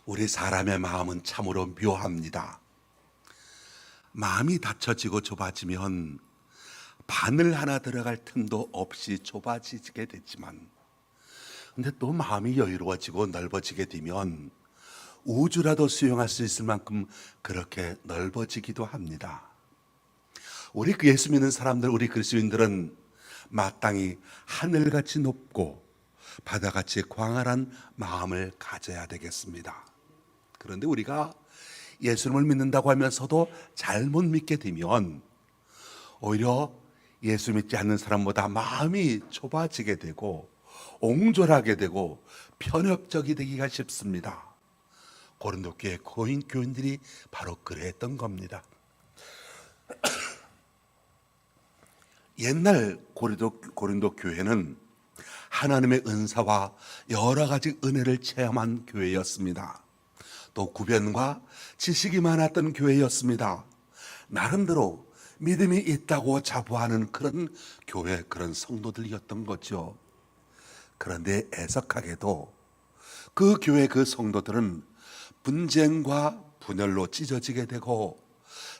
우리 사람의 마음은 참으로 묘합니다. 마음이 닫혀지고 좁아지면 바늘 하나 들어갈 틈도 없이 좁아지게 되지만, 근데 또 마음이 여유로워지고 넓어지게 되면 우주라도 수용할 수 있을 만큼 그렇게 넓어지기도 합니다. 우리 예수 믿는 사람들, 우리 그리스도인들은 마땅히 하늘같이 높고 바다같이 광활한 마음을 가져야 되겠습니다. 그런데 우리가 예수님을 믿는다고 하면서도 잘못 믿게 되면 오히려 예수 믿지 않는 사람보다 마음이 좁아지게 되고 옹졸하게 되고 편협적이 되기가 쉽습니다. 고린도 교회 교인들이 바로 그랬던 겁니다. 옛날 고린도 교회는 하나님의 은사와 여러 가지 은혜를 체험한 교회였습니다. 또 구변과 지식이 많았던 교회였습니다. 나름대로 믿음이 있다고 자부하는 그런 교회, 그런 성도들이었던 거죠. 그런데 애석하게도 그 교회 그 성도들은 분쟁과 분열로 찢어지게 되고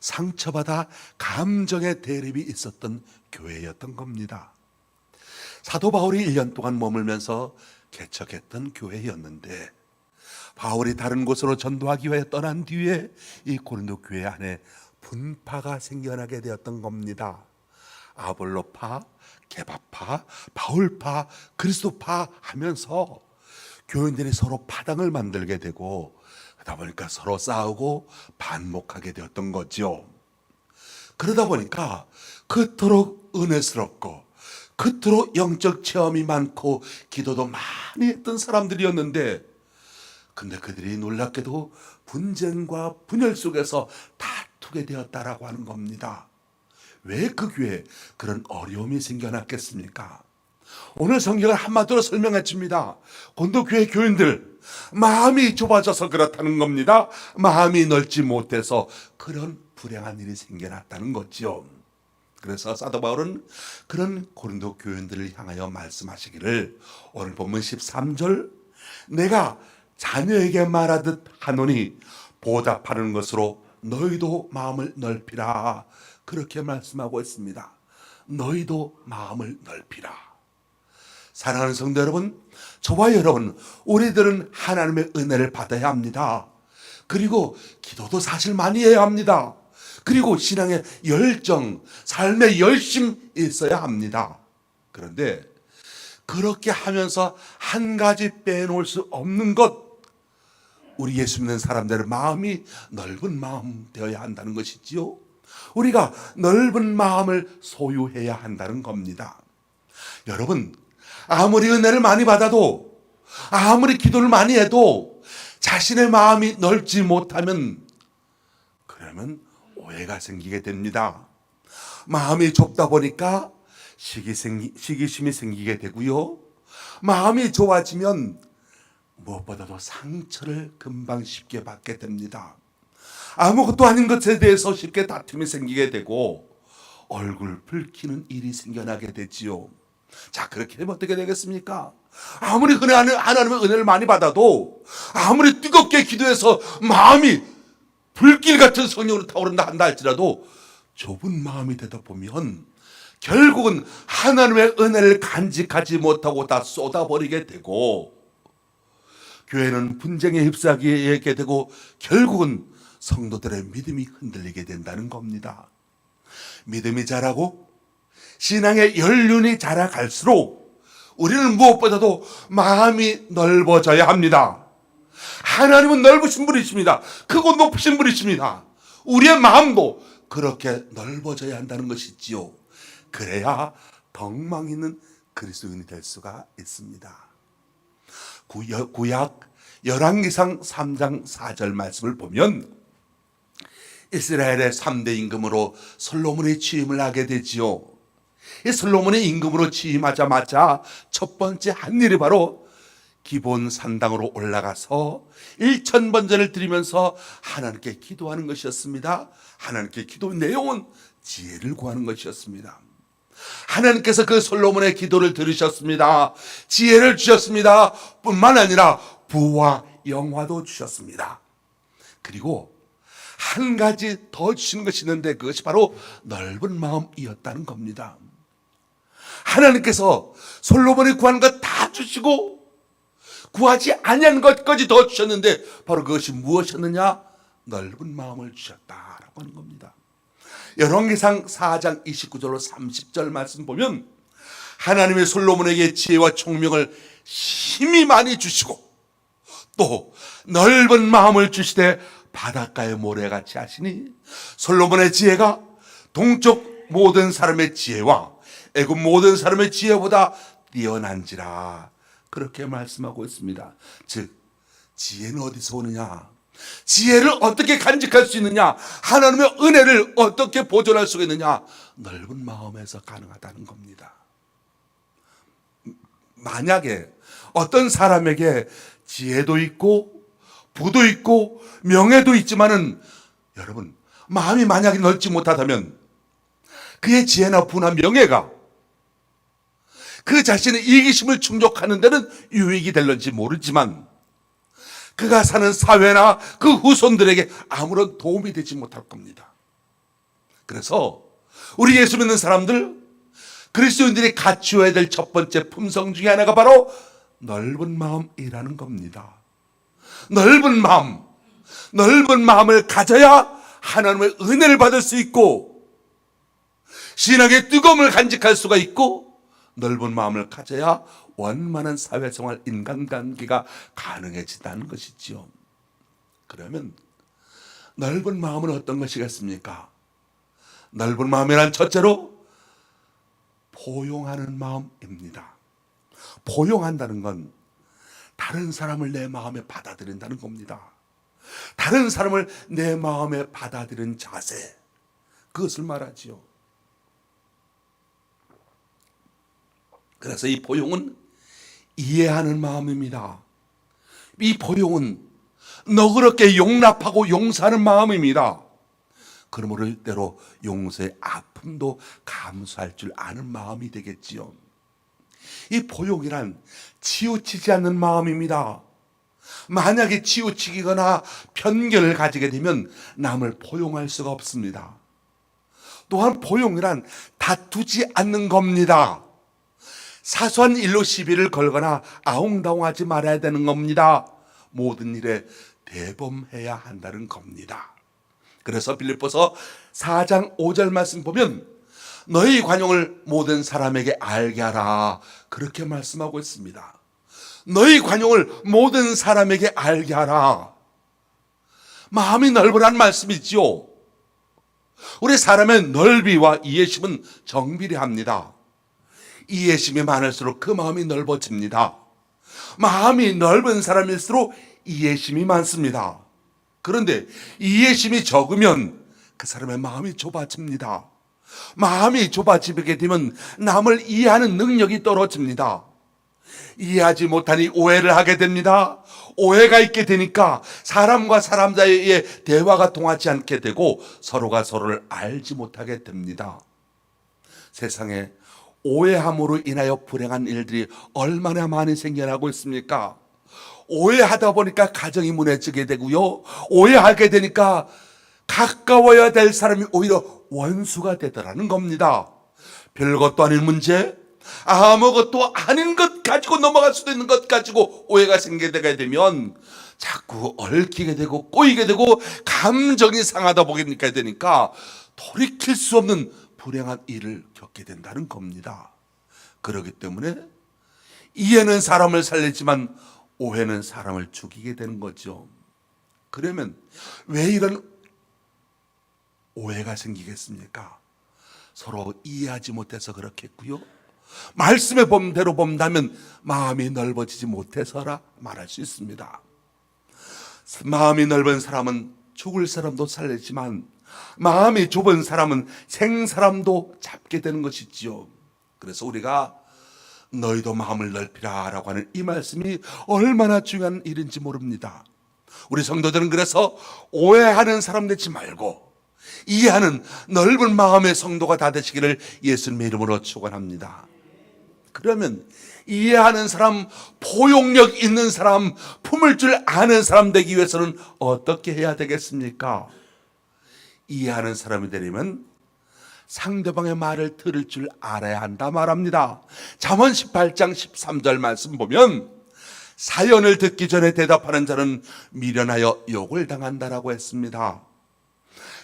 상처받아 감정의 대립이 있었던 교회였던 겁니다. 사도 바울이 1년 동안 머물면서 개척했던 교회였는데, 바울이 다른 곳으로 전도하기 위해 떠난 뒤에 이 고린도 교회 안에 분파가 생겨나게 되었던 겁니다. 아볼로파, 게바파, 바울파, 그리스도파 하면서 교인들이 서로 파당을 만들게 되고, 그러다 보니까 서로 싸우고 반목하게 되었던 거죠. 그러다 보니까 그토록 은혜스럽고 그토록 영적 체험이 많고 기도도 많이 했던 사람들이었는데, 근데 그들이 놀랍게도 분쟁과 분열 속에서 다투게 되었다라고 하는 겁니다. 왜 그 교회에 그런 어려움이 생겨났겠습니까? 오늘 성경을 한마디로 설명해 줍니다. 고린도교회 교인들, 마음이 좁아져서 그렇다는 겁니다. 마음이 넓지 못해서 그런 불행한 일이 생겨났다는 거죠. 그래서 사도 바울은 그런 고린도 교인들을 향하여 말씀하시기를, 오늘 본문 13절, 내가 자녀에게 말하듯 하노니 보답하는 것으로 너희도 마음을 넓히라, 그렇게 말씀하고 있습니다. 너희도 마음을 넓히라. 사랑하는 성도 여러분, 저와 여러분, 우리들은 하나님의 은혜를 받아야 합니다. 그리고 기도도 사실 많이 해야 합니다. 그리고 신앙의 열정, 삶의 열심이 있어야 합니다. 그런데 그렇게 하면서 한 가지 빼놓을 수 없는 것, 우리 예수 믿는 사람들의 마음이 넓은 마음 되어야 한다는 것이지요. 우리가 넓은 마음을 소유해야 한다는 겁니다. 여러분, 아무리 은혜를 많이 받아도, 아무리 기도를 많이 해도 자신의 마음이 넓지 못하면, 그러면 오해가 생기게 됩니다. 마음이 좁다 보니까 시기심이 생기게 되고요. 마음이 좁아지면 무엇보다도 상처를 금방 쉽게 받게 됩니다. 아무것도 아닌 것에 대해서 쉽게 다툼이 생기게 되고 얼굴 붉히는 일이 생겨나게 되지요. 자, 그렇게 되면 어떻게 되겠습니까? 아무리 하나님의 은혜를 많이 받아도, 아무리 뜨겁게 기도해서 마음이 불길 같은 성령으로 타오른다 한다 할지라도 좁은 마음이 되다 보면 결국은 하나님의 은혜를 간직하지 못하고 다 쏟아버리게 되고, 교회는 분쟁에 휩싸이게 되고 결국은 성도들의 믿음이 흔들리게 된다는 겁니다. 믿음이 자라고 신앙의 연륜이 자라갈수록 우리는 무엇보다도 마음이 넓어져야 합니다. 하나님은 넓으신 분이십니다. 크고 높으신 분이십니다. 우리의 마음도 그렇게 넓어져야 한다는 것이지요. 그래야 덕망 있는 그리스도인이 될 수가 있습니다. 구약 열왕기상 3장 4절 말씀을 보면 이스라엘의 3대 임금으로 솔로몬이 취임을 하게 되지요. 이 솔로몬이 임금으로 취임하자마자 첫 번째 한 일이 바로 기본 산당으로 올라가서 1000번제를 드리면서 하나님께 기도하는 것이었습니다. 하나님께 기도 내용은 지혜를 구하는 것이었습니다. 하나님께서 그 솔로몬의 기도를 들으셨습니다. 지혜를 주셨습니다. 뿐만 아니라 부와 영화도 주셨습니다. 그리고 한 가지 더 주시는 것이 있는데 그것이 바로 넓은 마음이었다는 겁니다. 하나님께서 솔로몬이 구한 것 다 주시고 구하지 아니한 것까지 더 주셨는데 바로 그것이 무엇이었느냐? 넓은 마음을 주셨다라고 하는 겁니다. 열왕기상 4장 29절로 30절 말씀 보면 하나님의 솔로몬에게 지혜와 총명을 심히 많이 주시고 또 넓은 마음을 주시되 바닷가의 모래같이 하시니 솔로몬의 지혜가 동쪽 모든 사람의 지혜와 애굽 모든 사람의 지혜보다 뛰어난지라 그렇게 말씀하고 있습니다. 즉 지혜는 어디서 오느냐? 지혜를 어떻게 간직할 수 있느냐? 하나님의 은혜를 어떻게 보존할 수 있느냐? 넓은 마음에서 가능하다는 겁니다. 만약에 어떤 사람에게 지혜도 있고 부도 있고 명예도 있지만은 여러분 마음이 만약에 넓지 못하다면 그의 지혜나 부나 명예가 그 자신의 이기심을 충족하는 데는 유익이 될런지 모르지만 그가 사는 사회나 그 후손들에게 아무런 도움이 되지 못할 겁니다. 그래서 우리 예수 믿는 사람들, 그리스도인들이 갖추어야 될 첫 번째 품성 중에 하나가 바로 넓은 마음이라는 겁니다. 넓은 마음을 가져야 하나님의 은혜를 받을 수 있고 신앙의 뜨거움을 간직할 수가 있고 넓은 마음을 가져야 원만한 사회생활, 인간관계가 가능해진다는 것이지요. 그러면 넓은 마음은 어떤 것이겠습니까? 넓은 마음이란 첫째로 포용하는 마음입니다. 포용한다는 건 다른 사람을 내 마음에 받아들인다는 겁니다. 다른 사람을 내 마음에 받아들이는 자세, 그것을 말하지요. 그래서 이 포용은 이해하는 마음입니다. 이 포용은 너그럽게 용납하고 용서하는 마음입니다. 그러므로 때로 용서의 아픔도 감수할 줄 아는 마음이 되겠지요. 이 포용이란 치우치지 않는 마음입니다. 만약에 치우치거나 편견을 가지게 되면 남을 포용할 수가 없습니다. 또한 포용이란 다투지 않는 겁니다. 사소한 일로 시비를 걸거나 아웅다웅하지 말아야 되는 겁니다. 모든 일에 대범해야 한다는 겁니다. 그래서 빌립보서 4장 5절 말씀 보면 너희 관용을 모든 사람에게 알게 하라 그렇게 말씀하고 있습니다. 너희 관용을 모든 사람에게 알게 하라. 마음이 넓으란 말씀이지요. 우리 사람의 넓이와 이해심은 정비례합니다. 이해심이 많을수록 그 마음이 넓어집니다. 마음이 넓은 사람일수록 이해심이 많습니다. 그런데 이해심이 적으면 그 사람의 마음이 좁아집니다. 마음이 좁아지게 되면 남을 이해하는 능력이 떨어집니다. 이해하지 못하니 오해를 하게 됩니다. 오해가 있게 되니까 사람과 사람 사이에 대화가 통하지 않게 되고 서로가 서로를 알지 못하게 됩니다. 세상에 오해함으로 인하여 불행한 일들이 얼마나 많이 생겨나고 있습니까? 오해하다 보니까 가정이 무너지게 되고요. 오해하게 되니까 가까워야 될 사람이 오히려 원수가 되더라는 겁니다. 별것도 아닌 문제, 아무것도 아닌 것 가지고 넘어갈 수도 있는 것 가지고 오해가 생기게 되면 자꾸 얽히게 되고 꼬이게 되고 감정이 상하다 보게 되니까 돌이킬 수 없는 불행한 일을 겪게 된다는 겁니다. 그렇기 때문에 이해는 사람을 살리지만 오해는 사람을 죽이게 되는 거죠. 그러면 왜 이런 오해가 생기겠습니까? 서로 이해하지 못해서 그렇겠고요. 말씀의 범대로 본다면 마음이 넓어지지 못해서라 말할 수 있습니다. 마음이 넓은 사람은 죽을 사람도 살리지만 마음이 좁은 사람은 생사람도 잡게 되는 것이지요. 그래서 우리가 너희도 마음을 넓히라 라고 하는 이 말씀이 얼마나 중요한 일인지 모릅니다. 우리 성도들은 그래서 오해하는 사람 되지 말고 이해하는 넓은 마음의 성도가 다 되시기를 예수님의 이름으로 축원합니다. 그러면 이해하는 사람, 포용력 있는 사람, 품을 줄 아는 사람 되기 위해서는 어떻게 해야 되겠습니까? 이해하는 사람이 되려면 상대방의 말을 들을 줄 알아야 한다 말합니다. 잠언 18장 13절 말씀 보면 사연을 듣기 전에 대답하는 자는 미련하여 욕을 당한다라고 했습니다.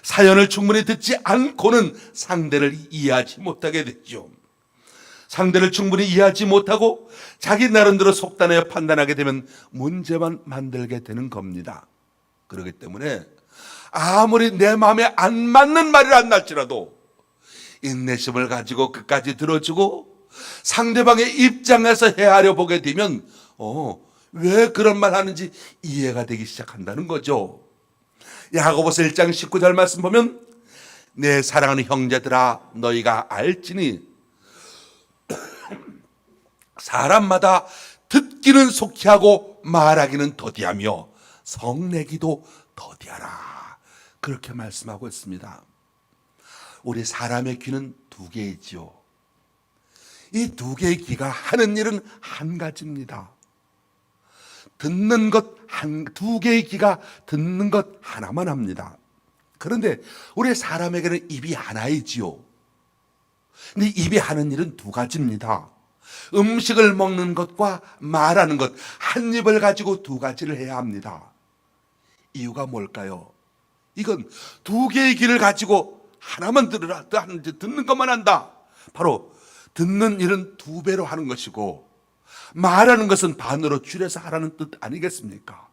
사연을 충분히 듣지 않고는 상대를 이해하지 못하게 됐죠. 상대를 충분히 이해하지 못하고 자기 나름대로 속단하여 판단하게 되면 문제만 만들게 되는 겁니다. 그렇기 때문에 아무리 내 마음에 안 맞는 말이 안 날지라도 인내심을 가지고 끝까지 들어주고 상대방의 입장에서 헤아려 보게 되면 왜 그런 말 하는지 이해가 되기 시작한다는 거죠. 야고보서 1장 19절 말씀 보면 내 사랑하는 형제들아 너희가 알지니 사람마다 듣기는 속히 하고 말하기는 더디하며 성내기도 더디하라. 그렇게 말씀하고 있습니다. 우리 사람의 귀는 두 개이지요. 이 두 개의 귀가 하는 일은 한 가지입니다. 듣는 것 두 개의 귀가 듣는 것 하나만 합니다. 그런데 우리 사람에게는 입이 하나이지요. 근데 입이 하는 일은 두 가지입니다. 음식을 먹는 것과 말하는 것, 한 입을 가지고 두 가지를 해야 합니다. 이유가 뭘까요? 이건 두 개의 귀를 가지고 하나만 들으라, 듣는 것만 한다. 바로 듣는 일은 두 배로 하는 것이고 말하는 것은 반으로 줄여서 하라는 뜻 아니겠습니까?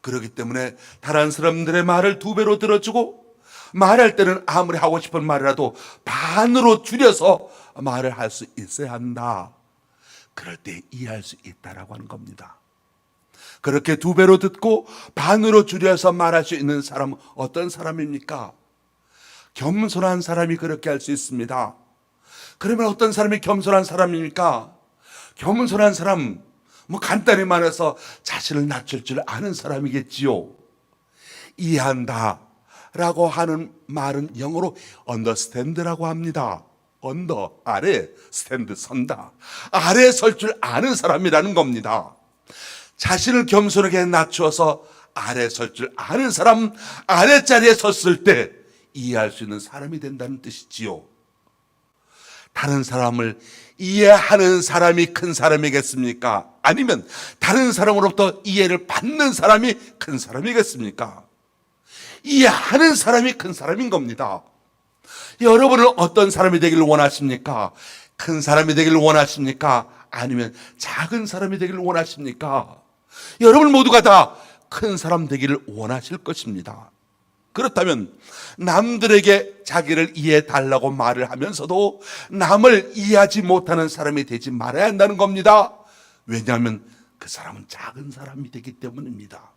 그렇기 때문에 다른 사람들의 말을 두 배로 들어주고 말할 때는 아무리 하고 싶은 말이라도 반으로 줄여서 말을 할 수 있어야 한다. 그럴 때 이해할 수 있다라고 하는 겁니다. 그렇게 두 배로 듣고 반으로 줄여서 말할 수 있는 사람은 어떤 사람입니까? 겸손한 사람이 그렇게 할 수 있습니다. 그러면 어떤 사람이 겸손한 사람입니까? 겸손한 사람, 간단히 말해서 자신을 낮출 줄 아는 사람이겠지요. 이해한다 라고 하는 말은 영어로 understand라고 합니다. 언더, 아래, 스탠드, 선다. 아래에 설 줄 아는 사람이라는 겁니다. 자신을 겸손하게 낮추어서 아래에 설 줄 아는 사람, 아래자리에 섰을 때 이해할 수 있는 사람이 된다는 뜻이지요. 다른 사람을 이해하는 사람이 큰 사람이겠습니까? 아니면 다른 사람으로부터 이해를 받는 사람이 큰 사람이겠습니까? 이해하는 사람이 큰 사람인 겁니다. 여러분은 어떤 사람이 되기를 원하십니까? 큰 사람이 되기를 원하십니까? 아니면 작은 사람이 되기를 원하십니까? 여러분 모두가 다 큰 사람 되기를 원하실 것입니다. 그렇다면 남들에게 자기를 이해해 달라고 말을 하면서도 남을 이해하지 못하는 사람이 되지 말아야 한다는 겁니다. 왜냐하면 그 사람은 작은 사람이 되기 때문입니다.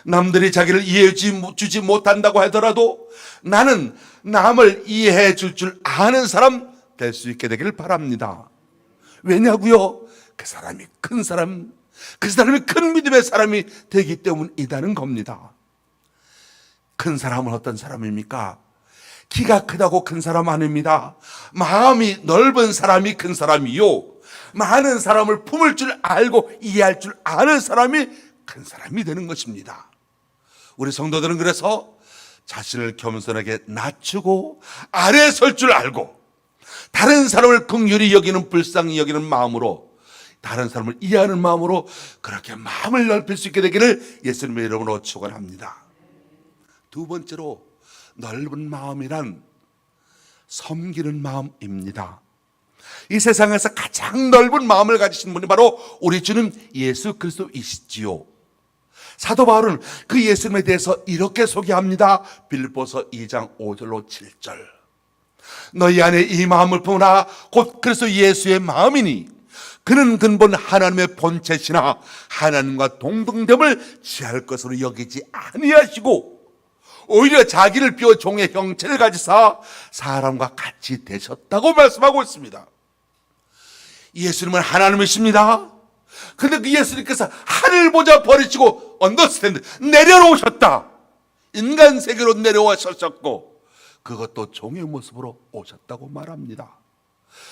남들이 자기를 이해해 주지 못한다고 하더라도 나는 남을 이해해 줄 아는 사람 될 수 있게 되기를 바랍니다. 왜냐고요? 그 사람이 큰 사람, 그 사람이 큰 믿음의 사람이 되기 때문이라는 겁니다. 큰 사람은 어떤 사람입니까? 키가 크다고 큰 사람 아닙니다. 마음이 넓은 사람이 큰 사람이요, 많은 사람을 품을 줄 알고 이해할 줄 아는 사람이 큰 사람이 되는 것입니다. 우리 성도들은 그래서 자신을 겸손하게 낮추고 아래에 설 줄 알고 다른 사람을 긍휼히 여기는, 불쌍히 여기는 마음으로, 다른 사람을 이해하는 마음으로 그렇게 마음을 넓힐 수 있게 되기를 예수님의 이름으로 축원합니다. 두 번째로 넓은 마음이란 섬기는 마음입니다. 이 세상에서 가장 넓은 마음을 가지신 분이 바로 우리 주님 예수 그리스도이시지요. 사도 바울은 그 예수님에 대해서 이렇게 소개합니다. 빌립보서 2장 5절로 7절. 너희 안에 이 마음을 품으라. 곧 그리스도 예수의 마음이니 그는 근본 하나님의 본체시나 하나님과 동등됨을 취할 것으로 여기지 아니하시고 오히려 자기를 비워 종의 형체를 가지사 사람과 같이 되셨다고 말씀하고 있습니다. 예수님은 하나님이십니다. 그런데 그 예수님께서 하늘 보좌 버리시고 언더스탠드 내려오셨다. 인간 세계로 내려오셨고 그것도 종의 모습으로 오셨다고 말합니다.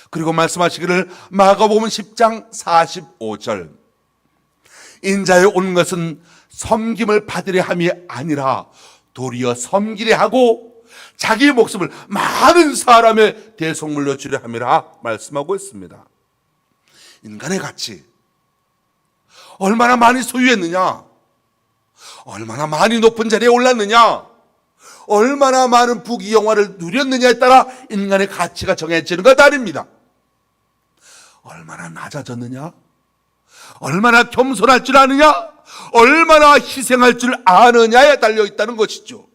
그리고 말씀하시기를 마가복음 10장 45절 인자에 온 것은 섬김을 받으려 함이 아니라 도리어 섬기려 하고 자기 목숨을 많은 사람의 대속물로 주려 함이라 말씀하고 있습니다. 인간의 가치 얼마나 많이 소유했느냐, 얼마나 많이 높은 자리에 올랐느냐, 얼마나 많은 부귀영화를 누렸느냐에 따라 인간의 가치가 정해지는 것 아닙니다. 얼마나 낮아졌느냐, 얼마나 겸손할 줄 아느냐, 얼마나 희생할 줄 아느냐에 달려있다는 것이죠.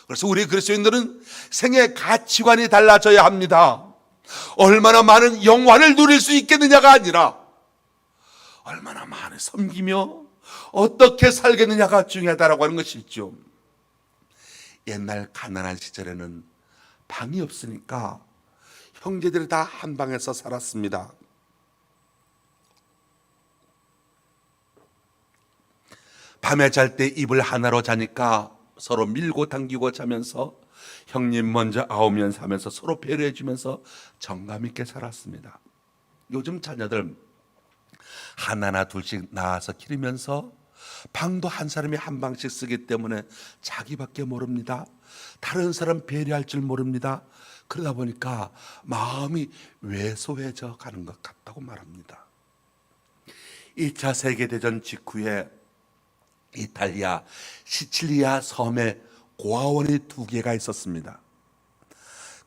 그래서 우리 그리스도인들은 생애 가치관이 달라져야 합니다. 얼마나 많은 영화를 누릴 수 있겠느냐가 아니라 얼마나 많이 섬기며 어떻게 살겠느냐가 중요하다라고 하는 것이 있죠. 옛날 가난한 시절에는 방이 없으니까 형제들이 다 한 방에서 살았습니다. 밤에 잘 때 이불 하나로 자니까 서로 밀고 당기고 자면서 형님 먼저 아우면서 하면서 서로 배려해 주면서 정감 있게 살았습니다. 요즘 자녀들 하나나 둘씩 낳아서 기르면서 방도 한 사람이 한 방씩 쓰기 때문에 자기밖에 모릅니다. 다른 사람 배려할 줄 모릅니다. 그러다 보니까 마음이 왜소해져 가는 것 같다고 말합니다. 2차 세계대전 직후에 이탈리아 시칠리아 섬에 고아원이 2개가 있었습니다.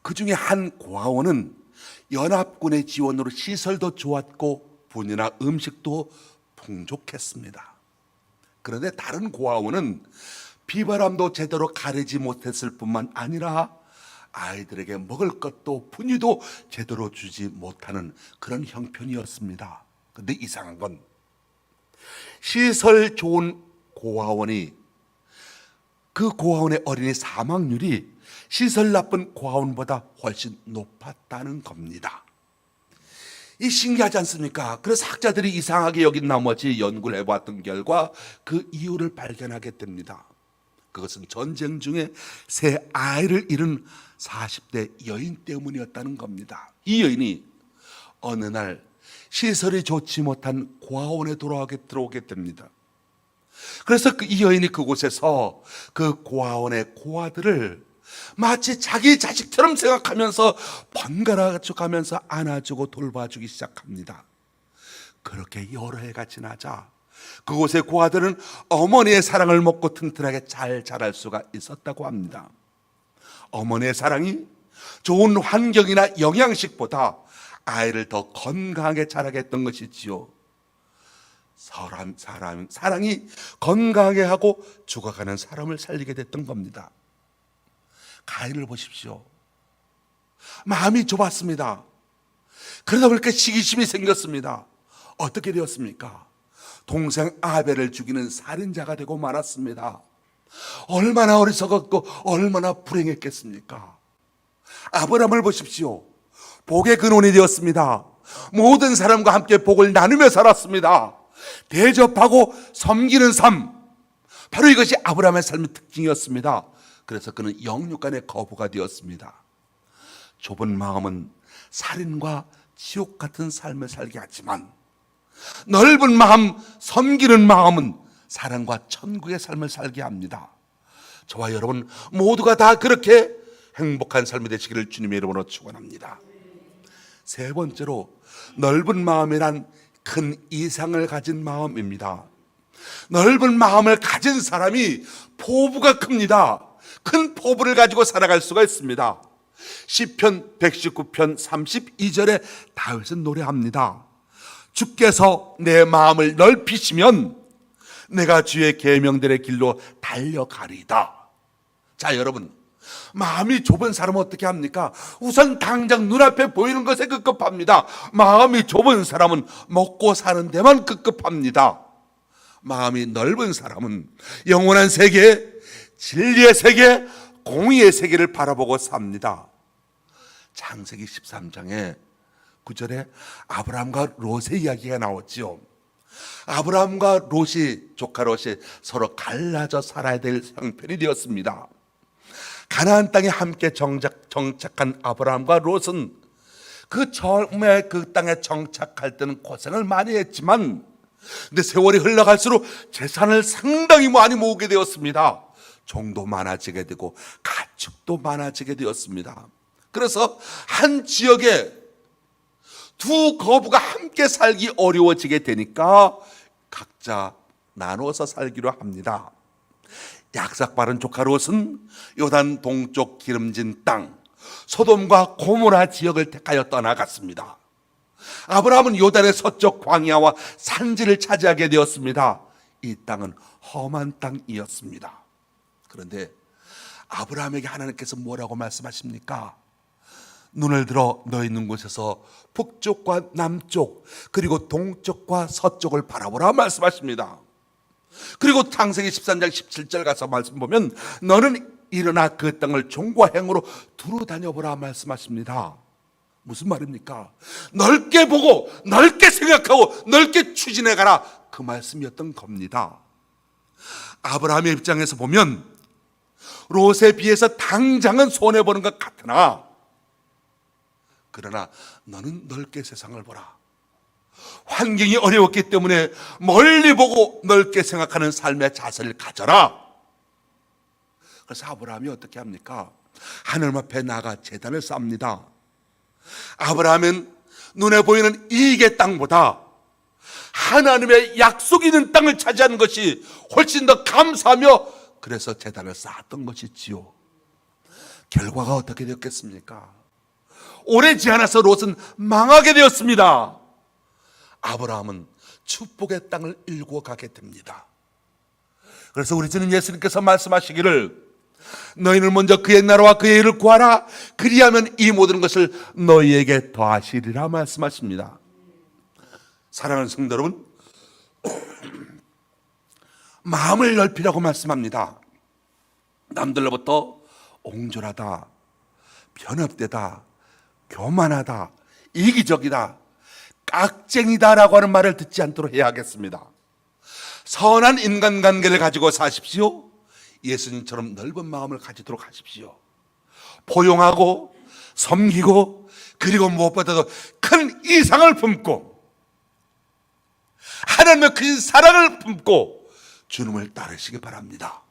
그 중에 한 고아원은 연합군의 지원으로 시설도 좋았고 분이나 음식도 풍족했습니다. 그런데 다른 고아원은 비바람도 제대로 가리지 못했을 뿐만 아니라 아이들에게 먹을 것도 분유도 제대로 주지 못하는 그런 형편이었습니다. 그런데 이상한 건 시설 좋은 고아원이 그 고아원의 어린이 사망률이 시설 나쁜 고아원보다 훨씬 높았다는 겁니다. 이 신기하지 않습니까? 그래서 학자들이 이상하게 여긴 나머지 연구를 해봤던 결과 그 이유를 발견하게 됩니다. 그것은 전쟁 중에 새 아이를 잃은 40대 여인 때문이었다는 겁니다. 이 여인이 어느 날 시설이 좋지 못한 고아원에 들어오게 됩니다. 그래서 이 여인이 그곳에서 그 고아원의 고아들을 마치 자기 자식처럼 생각하면서 번갈아 가면서 안아주고 돌봐주기 시작합니다. 그렇게 여러 해가 지나자 그곳의 고아들은 어머니의 사랑을 먹고 튼튼하게 잘 자랄 수가 있었다고 합니다. 어머니의 사랑이 좋은 환경이나 영양식보다 아이를 더 건강하게 자라게 했던 것이지요. 사랑이 건강하게 하고 죽어가는 사람을 살리게 됐던 겁니다. 가인을 보십시오. 마음이 좁았습니다. 그러다 보니까 시기심이 생겼습니다. 어떻게 되었습니까? 동생 아벨을 죽이는 살인자가 되고 말았습니다. 얼마나 어리석었고 얼마나 불행했겠습니까? 아브라함을 보십시오. 복의 근원이 되었습니다. 모든 사람과 함께 복을 나누며 살았습니다. 대접하고 섬기는 삶, 바로 이것이 아브라함의 삶의 특징이었습니다. 그래서 그는 영육간의 거부가 되었습니다. 좁은 마음은 살인과 지옥 같은 삶을 살게 하지만 넓은 마음, 섬기는 마음은 사랑과 천국의 삶을 살게 합니다. 저와 여러분 모두가 다 그렇게 행복한 삶이 되시기를 주님의 이름으로 축원합니다. 세 번째로 넓은 마음이란 큰 이상을 가진 마음입니다. 넓은 마음을 가진 사람이 포부가 큽니다. 큰 포부를 가지고 살아갈 수가 있습니다. 시편 119편 32절에 다윗은 노래합니다. 주께서 내 마음을 넓히시면 내가 주의 계명들의 길로 달려가리다. 자, 여러분, 마음이 좁은 사람은 어떻게 합니까? 우선 당장 눈앞에 보이는 것에 급급합니다. 마음이 좁은 사람은 먹고 사는 데만 급급합니다. 마음이 넓은 사람은 영원한 세계, 진리의 세계, 공의의 세계를 바라보고 삽니다. 창세기 13장에 9절에 아브라함과 롯의 이야기가 나왔지요. 아브라함과 조카 롯이 서로 갈라져 살아야 될 형편이 되었습니다. 가나안 땅에 함께 정착한 아브라함과 롯은 그 처음에 그 땅에 정착할 때는 고생을 많이 했지만 근데 세월이 흘러갈수록 재산을 상당히 많이 모으게 되었습니다. 종도 많아지게 되고 가축도 많아지게 되었습니다. 그래서 한 지역에 두 거부가 함께 살기 어려워지게 되니까 각자 나눠서 살기로 합니다. 약삭빠른 조카 롯은 요단 동쪽 기름진 땅 소돔과 고모라 지역을 택하여 떠나갔습니다. 아브라함은 요단의 서쪽 광야와 산지를 차지하게 되었습니다. 이 땅은 험한 땅이었습니다. 그런데 아브라함에게 하나님께서 뭐라고 말씀하십니까? 눈을 들어 너 있는 곳에서 북쪽과 남쪽 그리고 동쪽과 서쪽을 바라보라 말씀하십니다. 그리고 창세기 13장 17절 가서 말씀 보면 너는 일어나 그 땅을 종과 행으로 두루 다녀보라 말씀하십니다. 무슨 말입니까? 넓게 보고 넓게 생각하고 넓게 추진해 가라 그 말씀이었던 겁니다. 아브라함의 입장에서 보면 롯에 비해서 당장은 손해보는 것 같으나 그러나 너는 넓게 세상을 보라. 환경이 어려웠기 때문에 멀리 보고 넓게 생각하는 삶의 자세를 가져라. 그래서 아브라함이 어떻게 합니까? 하늘 앞에 나가 제단을 쌓습니다. 아브라함은 눈에 보이는 이익의 땅보다 하나님의 약속이 있는 땅을 차지하는 것이 훨씬 더 감사하며 그래서 제단을 쌓았던 것이지요. 결과가 어떻게 되었겠습니까? 오래지 않아서 롯은 망하게 되었습니다. 아브라함은 축복의 땅을 일구어 가게 됩니다. 그래서 우리 주님 예수님께서 말씀하시기를 너희는 먼저 그의 나라와 그의 일을 구하라 그리하면 이 모든 것을 너희에게 더하시리라 말씀하십니다. 사랑하는 성도 여러분, 마음을 넓히라고 말씀합니다. 남들로부터 옹졸하다, 편협되다, 교만하다, 이기적이다, 깍쟁이다라고 하는 말을 듣지 않도록 해야 하겠습니다. 선한 인간관계를 가지고 사십시오. 예수님처럼 넓은 마음을 가지도록 하십시오. 포용하고 섬기고 그리고 무엇보다도 큰 이상을 품고 하나님의 큰 사랑을 품고 주님을 따르시기 바랍니다.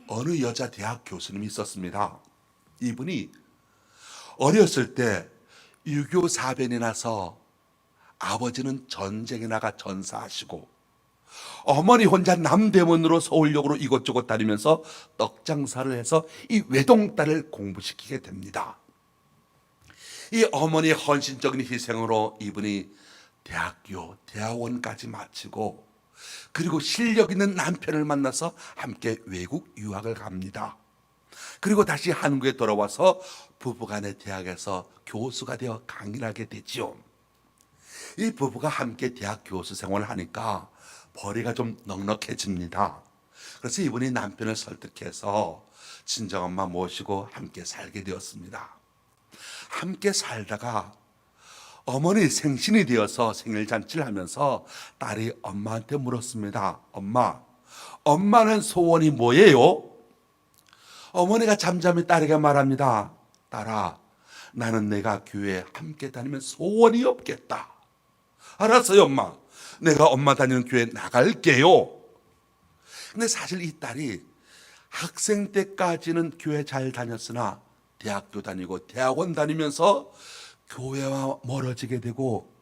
어느 여자 대학 교수님이 있었습니다. 이분이 어렸을 때 유교 사변이 나서 아버지는 전쟁에 나가 전사하시고 어머니 혼자 남대문으로 서울역으로 이곳저곳 다니면서 떡장사를 해서 이 외동딸을 공부시키게 됩니다. 이 어머니의 헌신적인 희생으로 이분이 대학교, 대학원까지 마치고 그리고 실력 있는 남편을 만나서 함께 외국 유학을 갑니다. 그리고 다시 한국에 돌아와서 부부간의 대학에서 교수가 되어 강의를 하게 되지요. 이 부부가 함께 대학 교수 생활을 하니까 벌이가 좀 넉넉해집니다. 그래서 이분이 남편을 설득해서 친정엄마 모시고 함께 살게 되었습니다. 함께 살다가 어머니 생신이 되어서 생일잔치를 하면서 딸이 엄마한테 물었습니다. 엄마는 소원이 뭐예요? 어머니가 잠잠히 딸에게 말합니다. 딸아, 나는 내가 교회에 함께 다니면 소원이 없겠다. 알았어요, 엄마. 내가 엄마 다니는 교회에 나갈게요. 근데 사실 이 딸이 학생 때까지는 교회 잘 다녔으나 대학교 다니고 대학원 다니면서 교회와 멀어지게 되고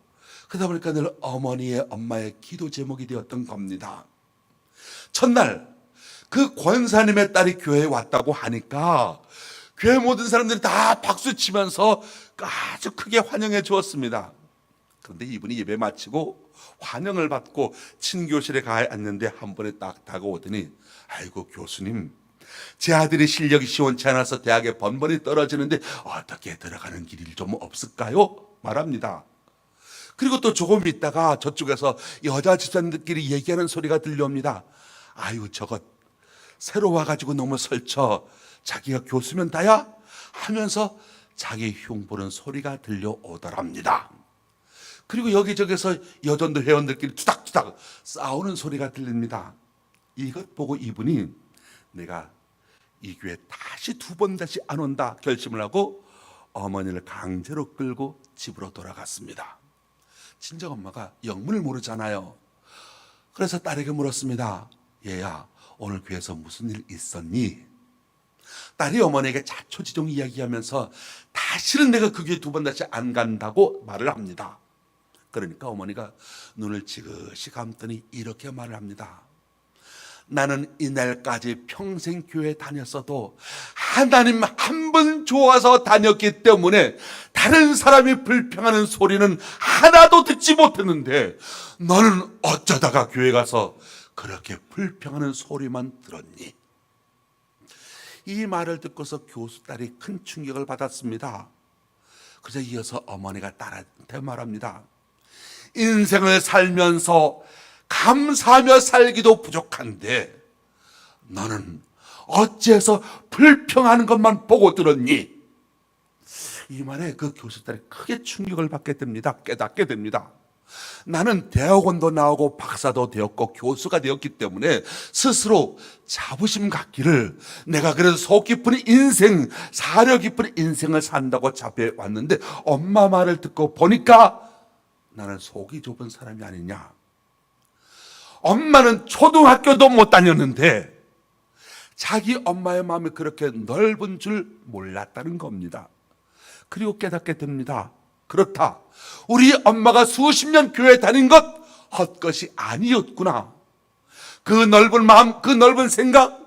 그러다 보니까 늘 어머니의 엄마의 기도 제목이 되었던 겁니다. 첫날 그 권사님의 딸이 교회에 왔다고 하니까 교회 모든 사람들이 다 박수 치면서 아주 크게 환영해 주었습니다. 그런데 이분이 예배 마치고 환영을 받고 친교실에 가 앉는데 한 번에 딱 다가오더니 아이고 교수님, 제 아들이 실력이 시원치 않아서 대학에 번번이 떨어지는데 어떻게 들어가는 길이 좀 없을까요? 말합니다. 그리고 또 조금 있다가 저쪽에서 여자 집사님들끼리 얘기하는 소리가 들려옵니다. 아유 저것 새로 와가지고 너무 설쳐 자기가 교수면 다야? 하면서 자기 흉보는 소리가 들려오더랍니다. 그리고 여기저기서 여전들 회원들끼리 투닥투닥 싸우는 소리가 들립니다. 이것 보고 이분이 내가 이 교회 다시 두 번 다시 안 온다 결심을 하고 어머니를 강제로 끌고 집으로 돌아갔습니다. 친정 엄마가 영문을 모르잖아요. 그래서 딸에게 물었습니다. 얘야, 오늘 교회에서 무슨 일 있었니? 딸이 어머니에게 자초지종 이야기하면서 다시는 내가 그 교회 두 번 다시 안 간다고 말을 합니다. 그러니까 어머니가 눈을 지그시 감더니 이렇게 말을 합니다. 나는 이날까지 평생 교회 다녔어도 하나님 한 분 좋아서 다녔기 때문에 다른 사람이 불평하는 소리는 하나도 듣지 못했는데 너는 어쩌다가 교회 가서 그렇게 불평하는 소리만 들었니? 이 말을 듣고서 교수 딸이 큰 충격을 받았습니다. 그래서 이어서 어머니가 딸한테 말합니다. 인생을 살면서 감사하며 살기도 부족한데 너는 어째서 불평하는 것만 보고 들었니? 이 말에 그 교수 딸이 크게 충격을 받게 됩니다. 깨닫게 됩니다. 나는 대학원도 나오고 박사도 되었고 교수가 되었기 때문에 스스로 자부심 갖기를 내가 그래도 속 깊은 인생, 사려 깊은 인생을 산다고 자부해 왔는데 엄마 말을 듣고 보니까 나는 속이 좁은 사람이 아니냐. 엄마는 초등학교도 못 다녔는데 자기 엄마의 마음이 그렇게 넓은 줄 몰랐다는 겁니다. 그리고 깨닫게 됩니다. 그렇다. 우리 엄마가 수십 년 교회 다닌 것 헛것이 아니었구나. 그 넓은 마음, 그 넓은 생각,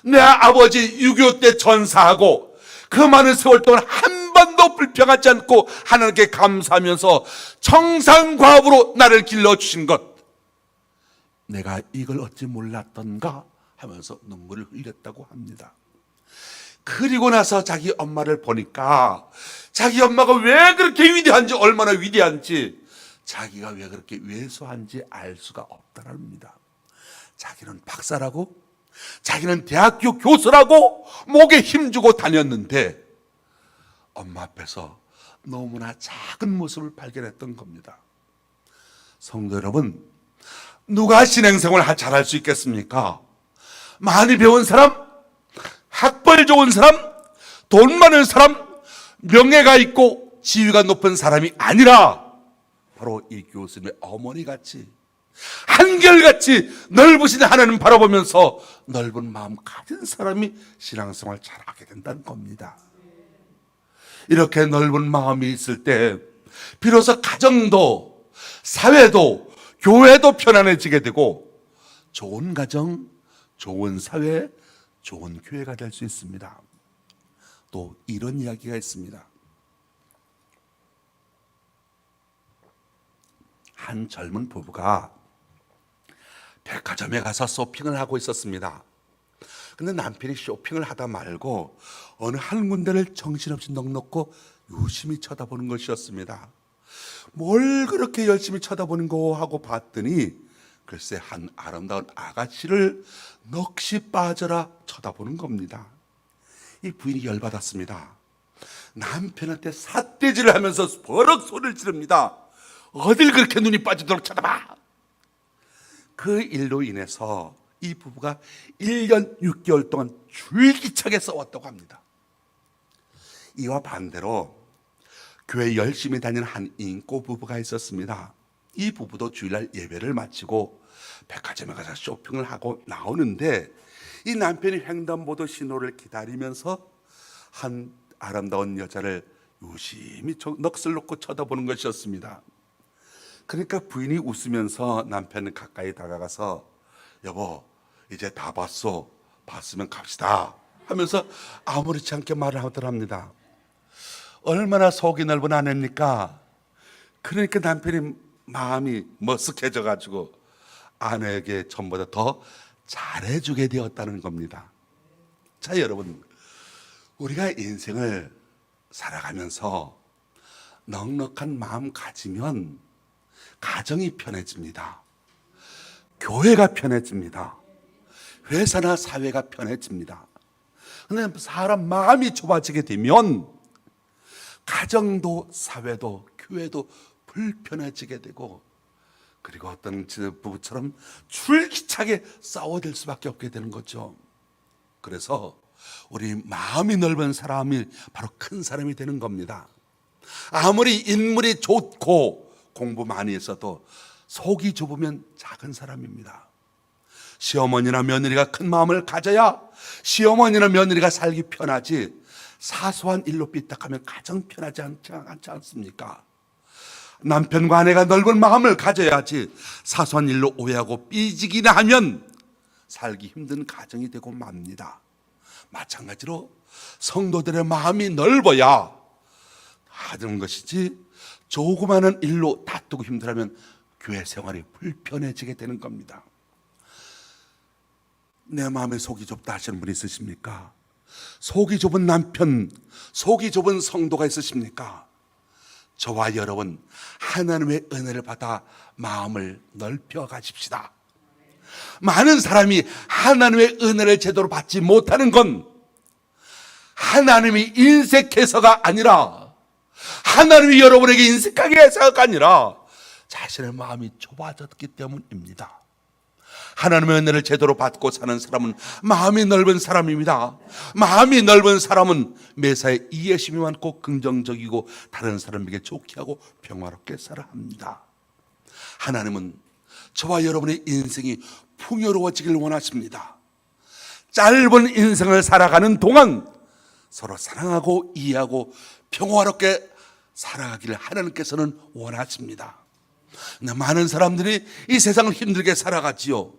내 아버지 6.25 때 전사하고 그 많은 세월 동안 한 번도 불평하지 않고 하나님께 감사하면서 청산과업으로 나를 길러주신 것, 내가 이걸 어찌 몰랐던가 하면서 눈물을 흘렸다고 합니다. 그리고 나서 자기 엄마를 보니까 자기 엄마가 왜 그렇게 위대한지, 얼마나 위대한지, 자기가 왜 그렇게 왜소한지 알 수가 없다랍니다. 자기는 박사라고, 자기는 대학교 교수라고 목에 힘주고 다녔는데 엄마 앞에서 너무나 작은 모습을 발견했던 겁니다. 성도 여러분, 누가 신앙생활을 잘할 수 있겠습니까? 많이 배운 사람, 학벌 좋은 사람, 돈 많은 사람, 명예가 있고 지위가 높은 사람이 아니라 바로 이 교수님의 어머니같이 한결같이 넓으신 하나님 바라보면서 넓은 마음 가진 사람이 신앙생활 잘하게 된다는 겁니다. 이렇게 넓은 마음이 있을 때 비로소 가정도 사회도 교회도 편안해지게 되고 좋은 가정, 좋은 사회, 좋은 교회가 될 수 있습니다. 또 이런 이야기가 있습니다. 한 젊은 부부가 백화점에 가서 쇼핑을 하고 있었습니다. 근데 남편이 쇼핑을 하다 말고 어느 한 군데를 정신없이 넋놓고 유심히 쳐다보는 것이었습니다. 뭘 그렇게 열심히 쳐다보는 거 하고 봤더니 글쎄 한 아름다운 아가씨를 넋이 빠져라 쳐다보는 겁니다. 이 부인이 열받았습니다. 남편한테 삿대질을 하면서 버럭 소리를 지릅니다. 어딜 그렇게 눈이 빠지도록 쳐다봐. 그 일로 인해서 이 부부가 1년 6개월 동안 줄기차게 싸웠다고 합니다. 이와 반대로 교회 열심히 다니는 한 인꼬 부부가 있었습니다. 이 부부도 주일날 예배를 마치고 백화점에 가서 쇼핑을 하고 나오는데 이 남편이 횡단보도 신호를 기다리면서 한 아름다운 여자를 유심히 넋을 놓고 쳐다보는 것이었습니다. 그러니까 부인이 웃으면서 남편은 가까이 다가가서 여보 이제 다 봤어, 봤으면 갑시다 하면서 아무렇지 않게 말을 하더랍니다. 얼마나 속이 넓은 아내입니까? 그러니까 남편이 마음이 머쓱해져 가지고 아내에게 전보다 더 잘해주게 되었다는 겁니다. 자, 여러분, 우리가 인생을 살아가면서 넉넉한 마음 가지면 가정이 편해집니다. 교회가 편해집니다. 회사나 사회가 편해집니다. 그런데 사람 마음이 좁아지게 되면 가정도 사회도 교회도 불편해지게 되고, 그리고 어떤 부부처럼 줄기차게 싸워댈 수밖에 없게 되는 거죠. 그래서 우리 마음이 넓은 사람이 바로 큰 사람이 되는 겁니다. 아무리 인물이 좋고 공부 많이 했어도 속이 좁으면 작은 사람입니다. 시어머니나 며느리가 큰 마음을 가져야 시어머니나 며느리가 살기 편하지, 사소한 일로 삐딱하면 가정 편하지 않지 않습니까? 남편과 아내가 넓은 마음을 가져야지, 사소한 일로 오해하고 삐지기나 하면 살기 힘든 가정이 되고 맙니다. 마찬가지로 성도들의 마음이 넓어야 하는 것이지, 조그마한 일로 다투고 힘들어하면 교회 생활이 불편해지게 되는 겁니다. 내 마음에 속이 좁다 하시는 분 있으십니까? 속이 좁은 남편, 속이 좁은 성도가 있으십니까? 저와 여러분, 하나님의 은혜를 받아 마음을 넓혀 가십시다. 많은 사람이 하나님의 은혜를 제대로 받지 못하는 건 하나님이 인색해서가 아니라, 하나님이 여러분에게 인색하게 해서가 아니라 자신의 마음이 좁아졌기 때문입니다. 하나님의 은혜를 제대로 받고 사는 사람은 마음이 넓은 사람입니다. 마음이 넓은 사람은 매사에 이해심이 많고 긍정적이고 다른 사람에게 좋게 하고 평화롭게 살아야 합니다. 하나님은 저와 여러분의 인생이 풍요로워지길 원하십니다. 짧은 인생을 살아가는 동안 서로 사랑하고 이해하고 평화롭게 살아가기를 하나님께서는 원하십니다. 많은 사람들이 이 세상을 힘들게 살아가지요.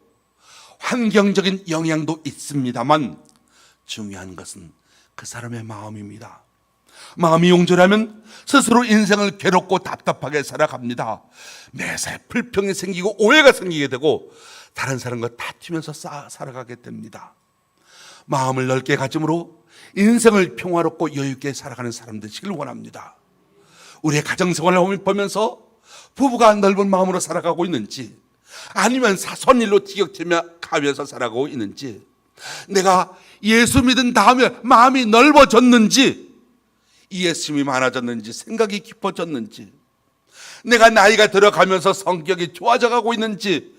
환경적인 영향도 있습니다만 중요한 것은 그 사람의 마음입니다. 마음이 용절하면 스스로 인생을 괴롭고 답답하게 살아갑니다. 매사에 불평이 생기고 오해가 생기게 되고 다른 사람과 다투면서 살아가게 됩니다. 마음을 넓게 가짐으로 인생을 평화롭고 여유있게 살아가는 사람 되시길 원합니다. 우리의 가정생활을 보면서 부부가 넓은 마음으로 살아가고 있는지, 아니면 사소한 일로 티격태며 가면서 살아가고 있는지, 내가 예수 믿은 다음에 마음이 넓어졌는지, 이해심이 많아졌는지, 생각이 깊어졌는지, 내가 나이가 들어가면서 성격이 좋아져 가고 있는지,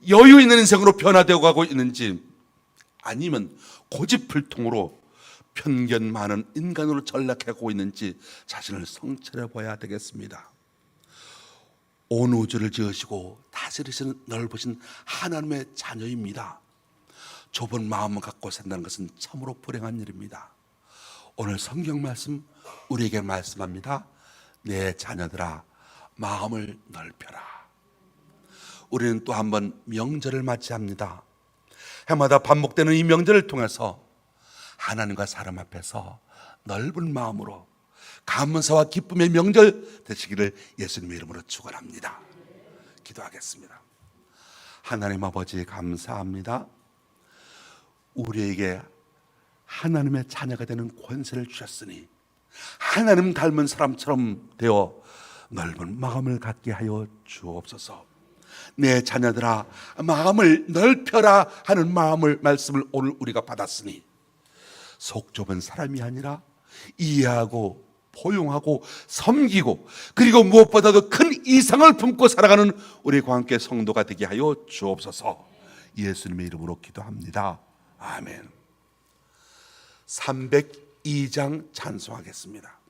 여유 있는 인생으로 변화되어 가고 있는지, 아니면 고집불통으로 편견 많은 인간으로 전락하고 있는지 자신을 성찰해 봐야 되겠습니다. 온 우주를 지으시고 다스리시는 넓으신 하나님의 자녀입니다. 좁은 마음을 갖고 산다는 것은 참으로 불행한 일입니다. 오늘 성경 말씀 우리에게 말씀합니다. 내 자녀들아, 마음을 넓혀라. 우리는 또 한 번 명절을 맞이합니다. 해마다 반복되는 이 명절을 통해서 하나님과 사람 앞에서 넓은 마음으로 감사와 기쁨의 명절 되시기를 예수님의 이름으로 축원합니다. 기도하겠습니다. 하나님 아버지, 감사합니다. 우리에게 하나님의 자녀가 되는 권세를 주셨으니 하나님 닮은 사람처럼 되어 넓은 마음을 갖게 하여 주옵소서. 내 자녀들아, 마음을 넓혀라 하는 말씀을 오늘 우리가 받았으니 속 좁은 사람이 아니라 이해하고 포용하고 섬기고, 그리고 무엇보다도 큰 이상을 품고 살아가는 우리 관계 성도가 되게 하여 주옵소서. 예수님의 이름으로 기도합니다. 아멘. 302장 찬송하겠습니다.